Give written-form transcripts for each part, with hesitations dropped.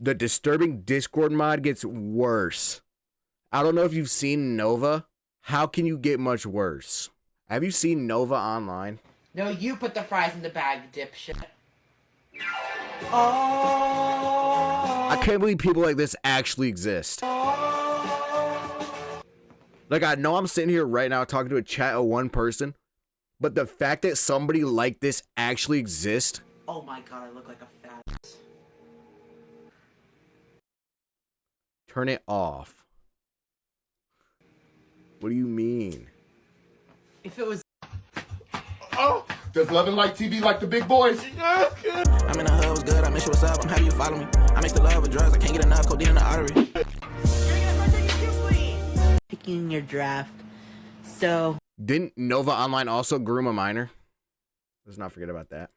The disturbing Discord mod gets worse. I don't know if you've seen Nova. How can you get much worse? Have you seen Nova online? No, you put the fries in the bag, dipshit. Oh. I can't believe people like this actually exist. Like, I know I'm sitting here right now talking to a chat of one person, but the fact that somebody like this actually exists. Oh my god, I look like a fat ass. Turn it off. What do you mean? If it was... Oh, does Love and Light TV like the big boys? I'm in the hood, what's good? I miss you, what's up? I'm happy you follow me. I mix the love with drugs, I can't get enough, codeine in the artery. Picking your draft. So... Didn't Nova Online also groom a minor? Let's not forget about that.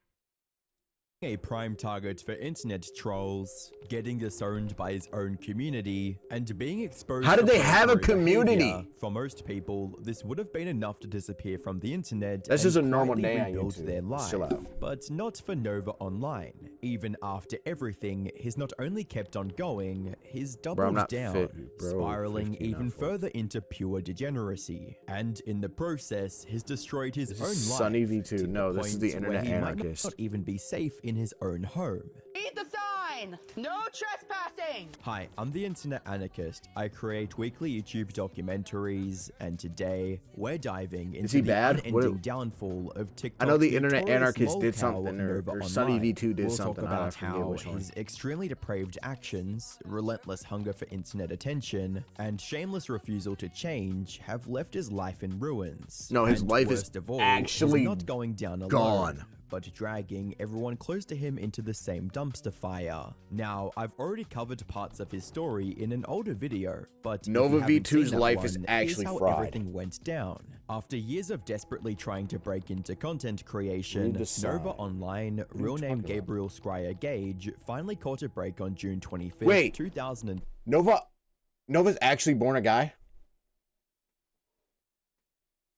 A prime target for internet trolls, getting disowned by his own community, and being exposed. How did they have a predatory community? behavior. For most people, this would have been enough to disappear from the internet. That's just a normal day on rebuild YouTube. their life. Chill out. But not for Nova Online. Even after everything, he's not only kept on going, he's doubled down, spiraling even further into pure degeneracy. And in the process, he's destroyed his own life. Sunny V2. No, this is the internet anarchist. Might not even be safe in his own home. Read the sign! No trespassing! Hi, I'm the Internet Anarchist. I create weekly YouTube documentaries, and today we're diving into the unending downfall of TikTok. I know the Internet Anarchist did something, or Sunny V2 did something. We'll talk about how his extremely depraved actions, relentless hunger for internet attention, and shameless refusal to change have left his life in ruins. No, his life is actually not going down alone, but dragging everyone close to him into the same dumpster fire. Now, I've already covered parts of his story in an older video, but Nova V2's life is actually how fraud. Everything went down. After years of desperately trying to break into content creation, Nova Online, real name Gabriel Scryer Gage, finally caught a break on June 25th, Wait, 2000. Nova's actually born a guy?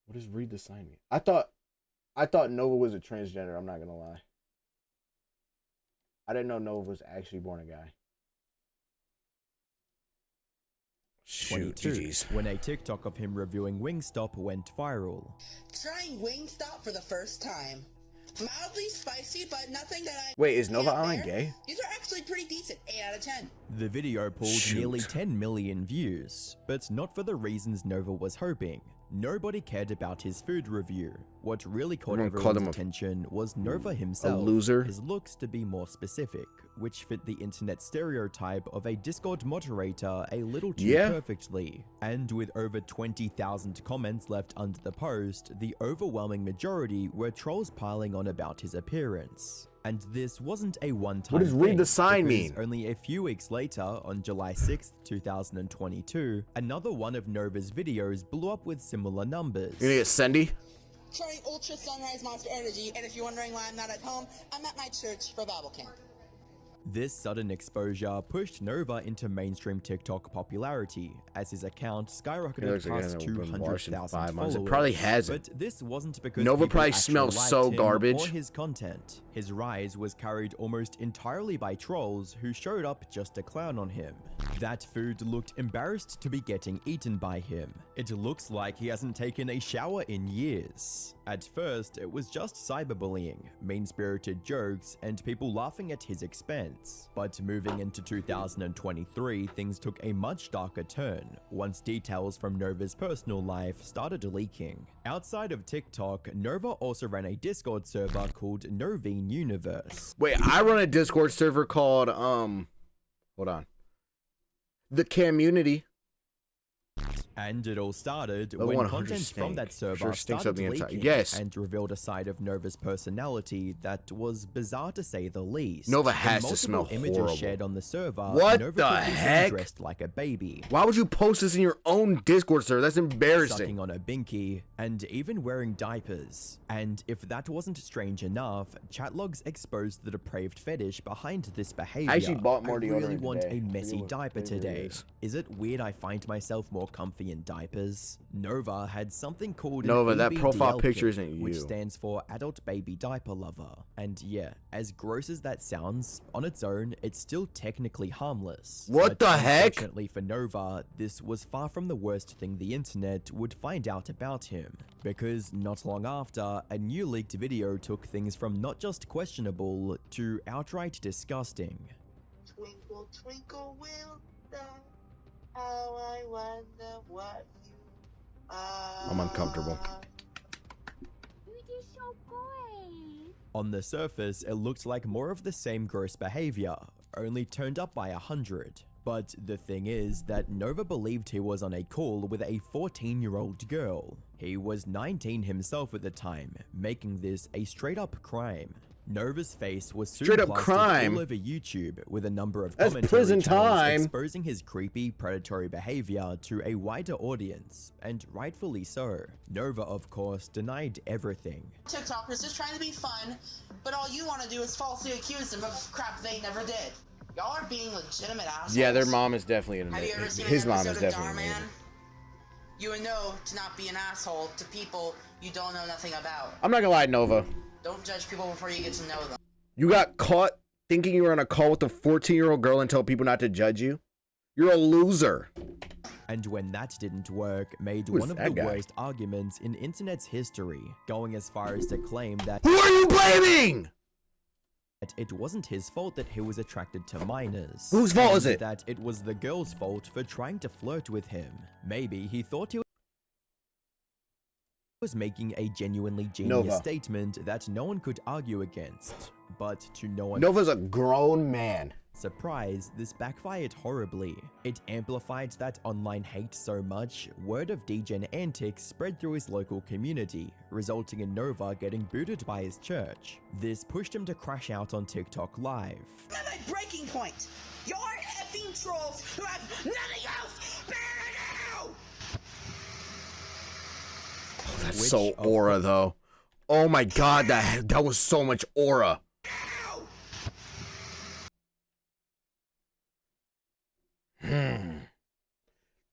What does read the sign mean? I thought Nova was a transgender, I'm not gonna lie. I didn't know Nova was actually born a guy. Shoot, GG's. When a TikTok of him reviewing Wingstop went viral. Trying Wingstop for the first time. Mildly spicy, but nothing that I... Wait, is Nova Online gay? These are actually pretty decent, 8 out of 10. The video pulled nearly 10 million views, but not for the reasons Nova was hoping. Nobody cared about his food review. What really caught everyone's attention was Nova himself. A loser. His looks, to be more specific, which fit the internet stereotype of a Discord moderator a little too perfectly. And with over 20,000 comments left under the post, the overwhelming majority were trolls piling on about his appearance. And this wasn't a one-time What does read the sign mean? Only a few weeks later, on July 6th, 2022, another one of Nova's videos blew up with similar numbers. You gonna get Sendy? Trying Ultra Sunrise Monster Energy, and if you're wondering why I'm not at home, I'm at my church for Bible camp. This sudden exposure pushed Nova into mainstream TikTok popularity, as his account skyrocketed past 200,000 followers. It probably hasn't. But this wasn't because Nova people probably actually smells liked so him garbage. or his content. His rise was carried almost entirely by trolls who showed up just to clown on him. That food looked embarrassed to be getting eaten by him. It looks like he hasn't taken a shower in years. At first, it was just cyberbullying, mean-spirited jokes, and people laughing at his expense. But moving into 2023, things took a much darker turn, once details from Nova's personal life started leaking. Outside of TikTok, Nova also ran a Discord server called Novine Universe. Wait, I run a Discord server called, hold on. The Community. And it all started when content from that server started leaking and revealed a side of Nova's personality that was bizarre to say the least. Nova has to smell images horrible. shared on the server. What Nova the heck? Dressed like a baby. Why would you post this in your own Discord server? That's embarrassing. Sucking on a binky and even wearing diapers. And if that wasn't strange enough, chat logs exposed the depraved fetish behind this behavior. I actually bought more deodorant really want today. a messy diaper today. Is it weird I find myself more comfy pornography and diapers, Nova had something called Nova, an that profile EBDL picture kit, isn't which you. stands for Adult Baby Diaper Lover. And yeah, as gross as that sounds, on its own, it's still technically harmless. What But the heck? Unfortunately for Nova, this was far from the worst thing the internet would find out about him. Because not long after, a new leaked video took things from not just questionable to outright disgusting. Twinkle, twinkle, will die. How I wonder what you are. I'm uncomfortable. On the surface, it looked like more of the same gross behavior, only turned up by 100. But the thing is that Nova believed he was on a call with a 14-year-old girl. He was 19 himself at the time, making this a straight-up crime. Nova's face was soon Straight-up plastered crime? all over YouTube, with a number of That's commentary prison channels time. exposing his creepy, predatory behavior to a wider audience, and rightfully so. Nova, of course, denied everything. TikTokers just trying to be fun, but all you want to do is falsely accuse them of crap they never did. Y'all are being legitimate assholes. Yeah, their mom is definitely an Have you ever seen his an mom episode is of definitely Darman? amazing. You would know to not be an asshole to people you don't know nothing about. I'm not gonna lie, Nova. Don't judge people before you get to know them. You got caught thinking you were on a call with a 14-year-old girl and tell people not to judge you? You're a loser. And when that didn't work, made Who's one of that the guy? worst arguments in internet's history, going as far as to claim that Who are you blaming? it wasn't his fault that he was attracted to minors. Whose fault and is it? That it was the girl's fault for trying to flirt with him. Maybe he thought he was making a genuinely genius Nova. statement that no one could argue against. But to no one's Nova's a grown man. surprise, this backfired horribly. It amplified that online hate so much, word of Degen antics spread through his local community, resulting in Nova getting booted by his church. This pushed him to crash out on TikTok Live. I'm at my breaking point. You're effing trolls who have nothing else better to do! That's Which, so of aura, though. Oh my god, that was so much aura.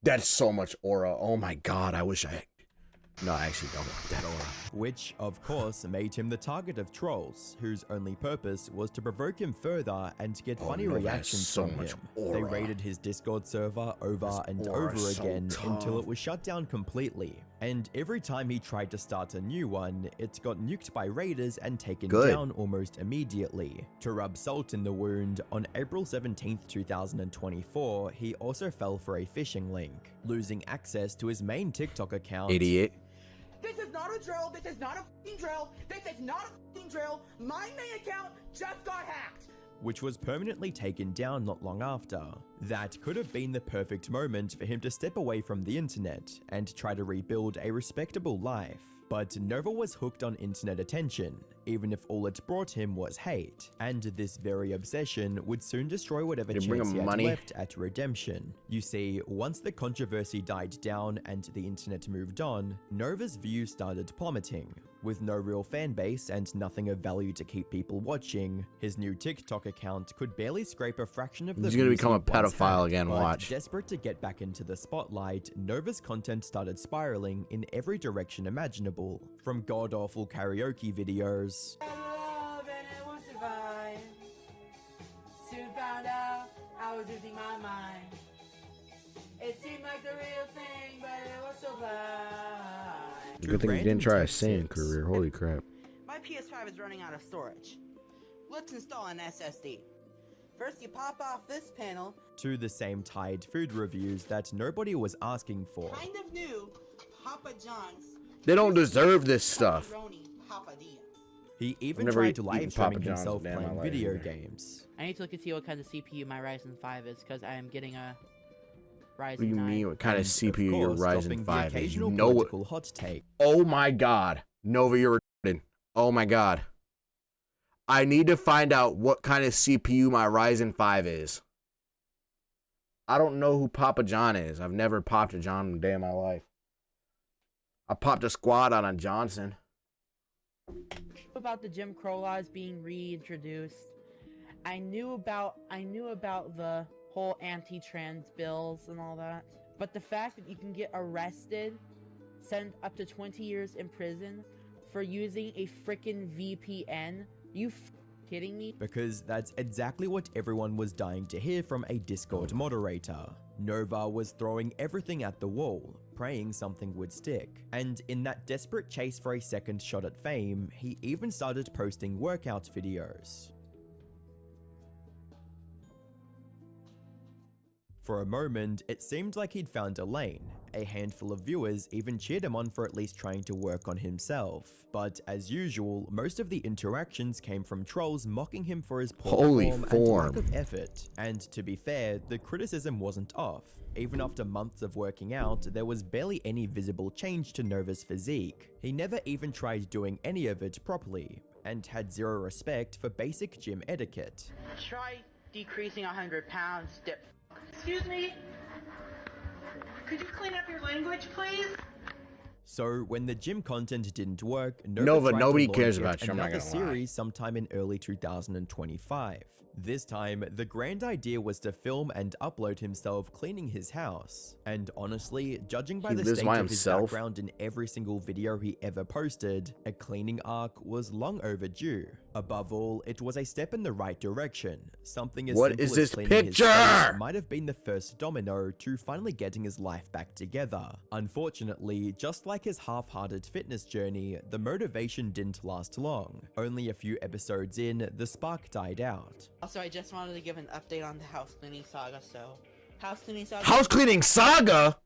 That's so much aura. Oh my god, I wish I... No, I actually don't want that aura. Which, of course, made him the target of trolls, whose only purpose was to provoke him further and get funny Nova has reactions so from much him. They aura. raided his Discord server over and aura over so again until tough. it was shut down completely. And every time he tried to start a new one, it got nuked by raiders and taken Good. down almost immediately. To rub salt in the wound, on April 17th, 2024, he also fell for a phishing link, losing access to his main TikTok account. Idiot. This is not a drill. This is not a f***ing drill. This is not a f***ing drill. My main account just got hacked. Which was permanently taken down not long after. That could have been the perfect moment for him to step away from the internet and try to rebuild a respectable life. But Nova was hooked on internet attention, even if all it brought him was hate, and this very obsession would soon destroy whatever Did it bring chance him he had money? left at redemption. You see, once the controversy died down and the internet moved on, Nova's views started plummeting. With no real fan base and nothing of value to keep people watching, his new TikTok account could barely scrape a fraction of the He's gonna views become he a once pedophile had. again, But watch. Desperate to get back into the spotlight, Nova's content started spiraling in every direction imaginable, from god-awful karaoke videos Love and it was divine. Soon found out I was losing my mind. It seemed like the real thing, but it was so blind. Good thing he didn't try a singing tactics. career. Holy crap. My PS5 is running out of storage. Let's install an SSD. First, you pop off this panel. to the same tied food reviews that nobody was asking for. Kind of new Papa John's. They don't deserve this stuff. Pepperoni Papadilla. He even never tried to eaten live Papa streaming John's himself in my playing life video either. games. I need to look and see what kind of CPU my Ryzen 5 is, because I am getting a Ryzen What do you 9. mean? What kind of And, CPU your course, Ryzen stopping 5 the is? You occasional know what? political hot take. Oh my god. Nova, you're retarded. Oh my god. I need to find out what kind of CPU my Ryzen 5 is. I don't know who Papa John is. I've never popped a John in a day of my life. I popped a squad on a Johnson. About the Jim Crow laws being reintroduced. I knew about the whole anti-trans bills and all that. But the fact that you can get arrested, sent up to 20 years in prison for using a freaking VPN, you kidding me? Because that's exactly what everyone was dying to hear from a Discord moderator. Nova was throwing everything at the wall, praying something would stick. And in that desperate chase for a second shot at fame, he even started posting workout videos. For a moment, it seemed like he'd found a lane. A handful of viewers even cheered him on for at least trying to work on himself. But as usual, most of the interactions came from trolls mocking him for his poor form and lack of effort. And to be fair, the criticism wasn't off. Even after months of working out, there was barely any visible change to Nova's physique. He never even tried doing any of it properly, and had zero respect for basic gym etiquette. Try decreasing 100 pounds, dip. Excuse me? Could you clean up your language, please? So when the gym content didn't work, Nova Nova, tried nobody to cares launch about you, I'm not another gonna lie. series sometime in early 2025. This time, the grand idea was to film and upload himself cleaning his house. And honestly, judging by He the lives state by of his himself? background in every single video he ever posted, a cleaning arc was long overdue. Above all, it was a step in the right direction. Something as What simple is as this cleaning his picture? face might have been the first domino to finally getting his life back together. Unfortunately, just like his half-hearted fitness journey, the motivation didn't last long. Only a few episodes in, the spark died out. Also, I just wanted to give an update on the house cleaning saga, so... House cleaning saga... House cleaning saga?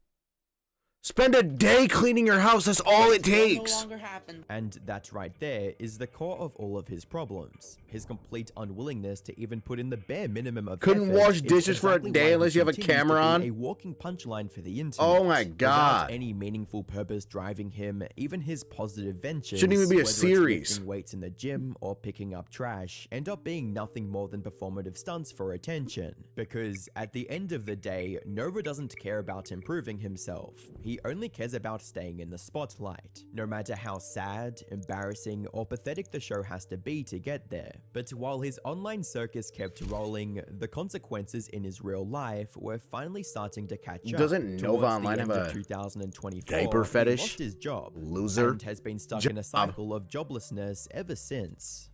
Spend a day cleaning your house, that's all it takes. No longer happen. And that right there is the core of all of his problems. His complete unwillingness to even put in the bare minimum of Couldn't effort wash is dishes for a exactly day why he unless you have a continues camera to be on? a walking punchline for the internet. Oh my God. Without any meaningful purpose driving him, even his positive ventures, Shouldn't even be a whether it's series. lifting weights in the gym or picking up trash, end up being nothing more than performative stunts for attention. Because at the end of the day, Nova doesn't care about improving himself. He only cares about staying in the spotlight, no matter how sad, embarrassing, or pathetic the show has to be to get there. But while his online circus kept rolling, the consequences in his real life were finally starting to catch up. Doesn't Nova Towards Online the have end of a 2024, diaper fetish? He lost his job, Loser and has been stuck in a job. cycle of joblessness ever since.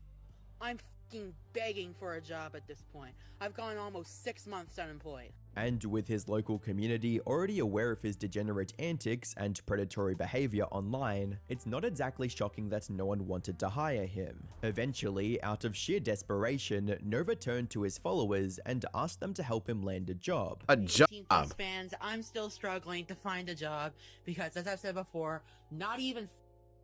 I'm fucking begging for a job at this point. I've gone almost 6 months unemployed. And with his local community already aware of his degenerate antics and predatory behavior online, it's not exactly shocking that no one wanted to hire him. Eventually, out of sheer desperation, Nova turned to his followers and asked them to help him land a job. A 18+ job. fans, I'm still struggling to find a job because, as I've said before, not even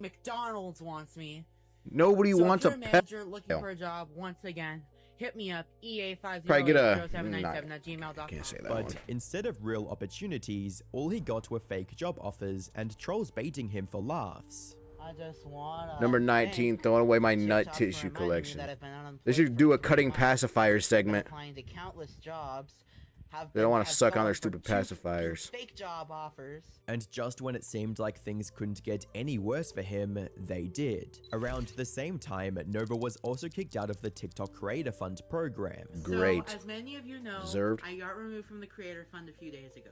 McDonald's wants me. Nobody So wants if a you're a pet. manager looking for a job, once again, hit me up, Probably get a- EA500797@gmail.com. Can't say that But one. instead of real opportunities, all he got were fake job offers and trolls baiting him for laughs. I just wanna Number 19, thank throwing away my nut TikTok for tissue reminding me collection. that I've been unemployed They should for do a 4 cutting months. pacifier Been segment. applying to countless jobs. They don't wanna have suck on gone their for stupid 2 pacifiers. fake job offers. And just when it seemed like things couldn't get any worse for him, they did. Around the same time, Nova was also kicked out of the TikTok Creator Fund program. Great. So, as many of you know, Deserved. I got removed from the Creator Fund a few days ago.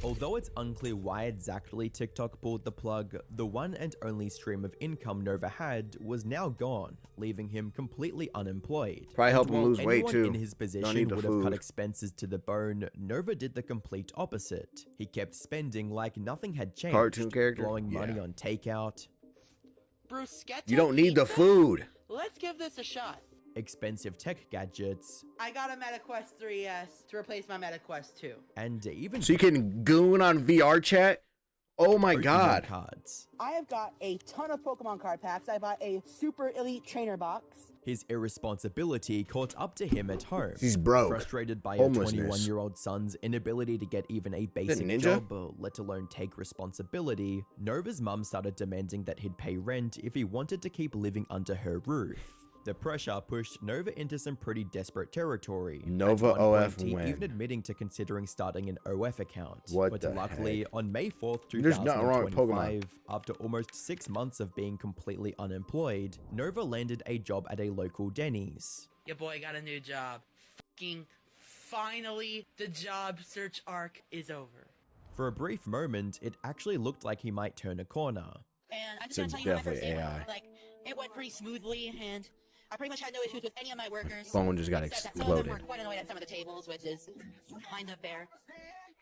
Although it's unclear why exactly TikTok pulled the plug, the one and only stream of income Nova had was now gone, leaving him completely unemployed. Probably help And him while lose weight, anyone too. in his Don't position need the would have cut food. expenses to the bone, Nova did the complete opposite. He kept spending like nothing had changed, Cartoon character? blowing money Yeah. on takeout, Bruschetta You don't need the pizza? food. Let's give this a shot. expensive tech gadgets, I got a MetaQuest 3S to replace my MetaQuest 2. and even So you can goon on VR chat? Oh my Pokemon God. cards. I have got a ton of Pokemon card packs. I bought a Super Elite Trainer box. His irresponsibility caught up to him at home. He's broke. Frustrated by a Homelessness. 21-year-old son's inability to get even a basic ninja? job, let alone take responsibility, Nova's mum started demanding that he'd pay rent if he wanted to keep living under her roof. The pressure pushed Nova into some pretty desperate territory. Nova At one OF point, he win. even admitting to considering starting an OF account. What but the luckily, heck? on May 4th, There's nothing wrong with Pokemon. 2025, after almost 6 months of being completely unemployed, Nova landed a job at a local Denny's. Your boy got a new job. Fucking finally, the job search arc is over. For a brief moment, it actually looked like he might turn a corner. And I'm just It's gonna tell you, when my first definitely day, AI. like, it went pretty smoothly, and I pretty much had no issues with any of my workers. Phone just got except that some of them exploded. were quite annoyed at some of the tables, which is kind of fair.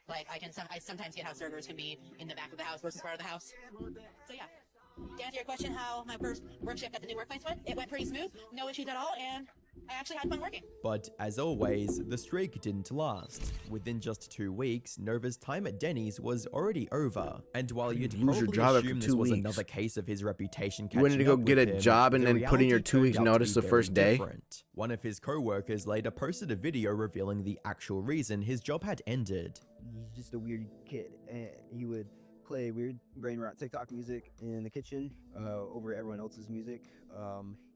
Like, I sometimes get how servers can be in the back of the house versus front of the house. So yeah, to answer your question, how my first work shift at the new workplace went, it went pretty smooth, no issues at all, and I actually had fun working. But as always, the streak didn't last. Within just 2 weeks, Nova's time at Denny's was already over. And while you'd Lose your probably job after assume this 2 was weeks. another case of his reputation You went to catching go up get with a him, job and the then put in your reality 2 weeks turned out to notice be the first very day? different. One of his co-workers later posted a video revealing the actual reason his job had ended. He's just a weird kid, and he would play weird brain rot TikTok music in the kitchen over everyone else's music.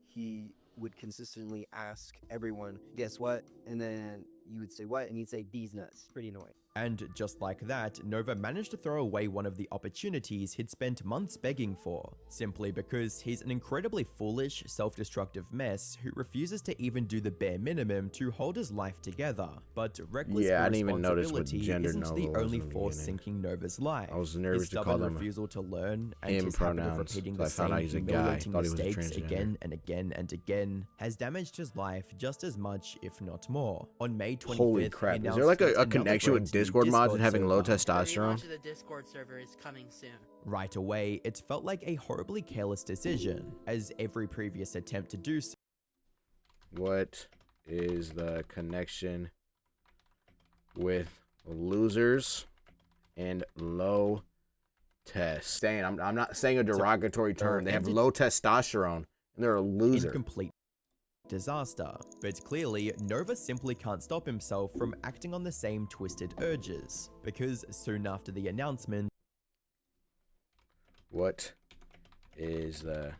He would consistently ask everyone, guess what? And then you would say what? And he'd say, these nuts. Pretty annoying. And just like that, Nova managed to throw away one of the opportunities he'd spent months begging for, simply because he's an incredibly foolish, self-destructive mess who refuses to even do the bare minimum to hold his life together. But reckless Yeah, I didn't even notice what irresponsibility gender isn't Nova the was only in the force beginning. sinking Nova's life. I was nervous His to call stubborn them refusal to learn and him his habit of pronouns, repeating so the I found out same he's a guy. humiliating Thought he was a mistakes transgender. again and again and again has damaged his life just as much, if not more. On May 25th, Holy crap. he Is there like announced a that connection another with brand new Discord mods and Discord having low server. The testosterone? relaunch of the Discord server is coming soon. Right away, it felt like a horribly careless decision, as every previous attempt to do so What is the connection with losers and low test? I'm not saying a derogatory term. They have ended- low testosterone and they're a in loser. complete disaster. But clearly, Nova simply can't stop himself from acting on the same twisted urges, because soon after the announcement, What is the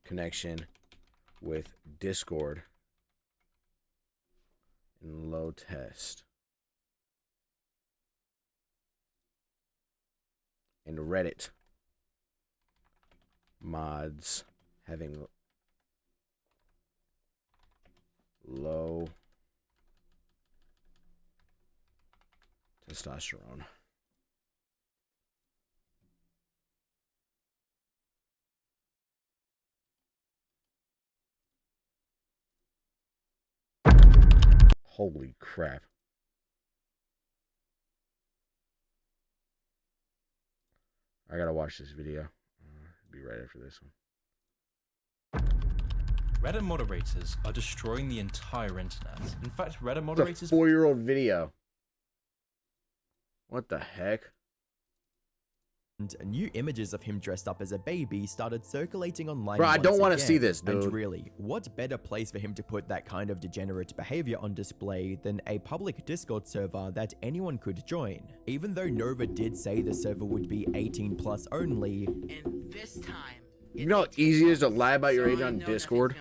connection with Discord and low test and Reddit mods having low testosterone? Holy crap. I gotta watch this video. Be right after this one. Reddit moderators are destroying the entire internet. In fact, Reddit It's a moderators 4-year-old video. What the heck? new images of him dressed up as a baby started circulating online. Bro, I don't want to see this, dude. And really, what better place for him to put that kind of degenerate behavior on display than a public Discord server that anyone could join? Even though Nova did say the server would be 18 plus only, And this time, You know how easy it is to lie about your age on Discord?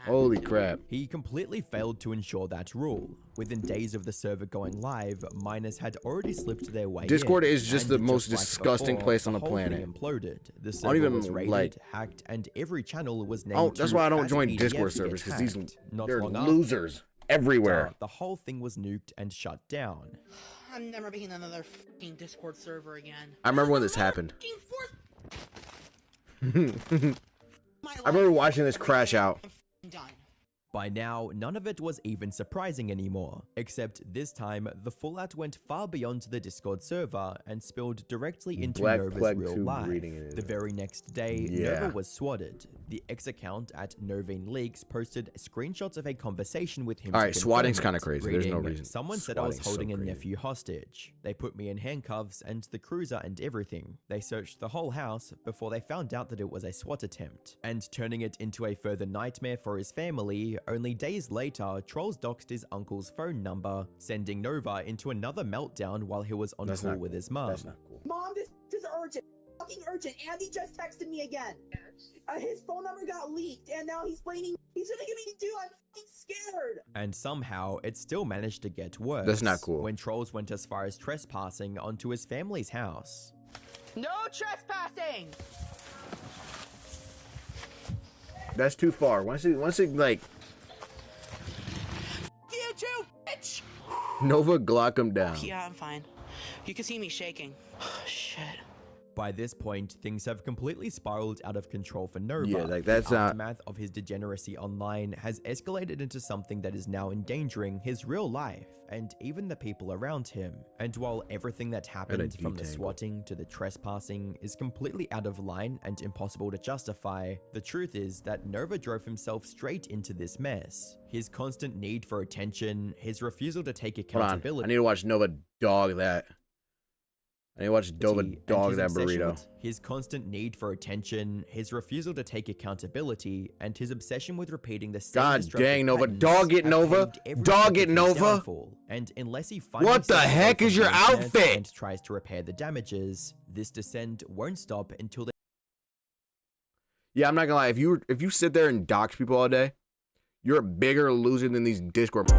Holy crap. he completely failed to ensure that rule. Within days of the server going live, miners had already slipped their way Discord in, is just and the most like disgusting before, place on the whole thing planet. imploded. The I server don't even was raided, like. hacked, and every channel was named. Oh, that's to why I don't Fat join PDF Discord to get servers because these hacked. Not they're long after, losers everywhere. the whole thing was nuked and shut down. I'm never being another fucking Discord server again. I remember when this happened. Fucking fourth. I remember watching this crash out. I'm done. By now, none of it was even surprising anymore, except this time, the fallout went far beyond the Discord server and spilled directly into Black Nova's Plague real 2 life. reading it. The very next day, Yeah. Nova was swatted. The X account at Novine Leaks posted screenshots of a conversation with him. Alright, to swatting's confirm kinda it, crazy. There's no reading, reason. Someone said I was Swatting's so holding a crazy. nephew hostage. They put me in handcuffs and the cruiser and everything. They searched the whole house before they found out that it was a SWAT attempt. And turning it into a further nightmare for his family, only days later, Trolls doxed his uncle's phone number, sending Nova into another meltdown while he was on That's call not with cool. his mom. That's not cool. Mom, this is urgent. Fucking urgent. Andy just texted me again. His phone number got leaked, and now he's blaming. He's gonna give me to do. I'm fucking scared. And somehow, it still managed to get worse. That's not cool. When Trolls went as far as trespassing onto his family's house. No trespassing. That's too far. Once it like You too, bitch. Nova Glock him down. Yeah, I'm fine. You can see me shaking. Shit. By this point, things have completely spiraled out of control for Nova. Yeah, like, that's the not- aftermath of his degeneracy online has escalated into something that is now endangering his real life and even the people around him. And while everything that happened from the swatting to the trespassing is completely out of line and impossible to justify, the truth is that Nova drove himself straight into this mess. His constant need for attention, his refusal to take Hold on. accountability. I need to watch Nova dog that. I need to watch Nova dog that burrito. His constant need for attention, his refusal to take accountability, and his obsession with repeating the same God destructive dang, Nova. patterns Dog it, have Nova. paved every Dog step it, of his Nova. downfall. And unless he finally What the steps away heck from is the your internet outfit? and tries to repair the damages, this descent won't stop until the Yeah, I'm not gonna lie. If you sit there and dox people all day, you're a bigger loser than these Discord.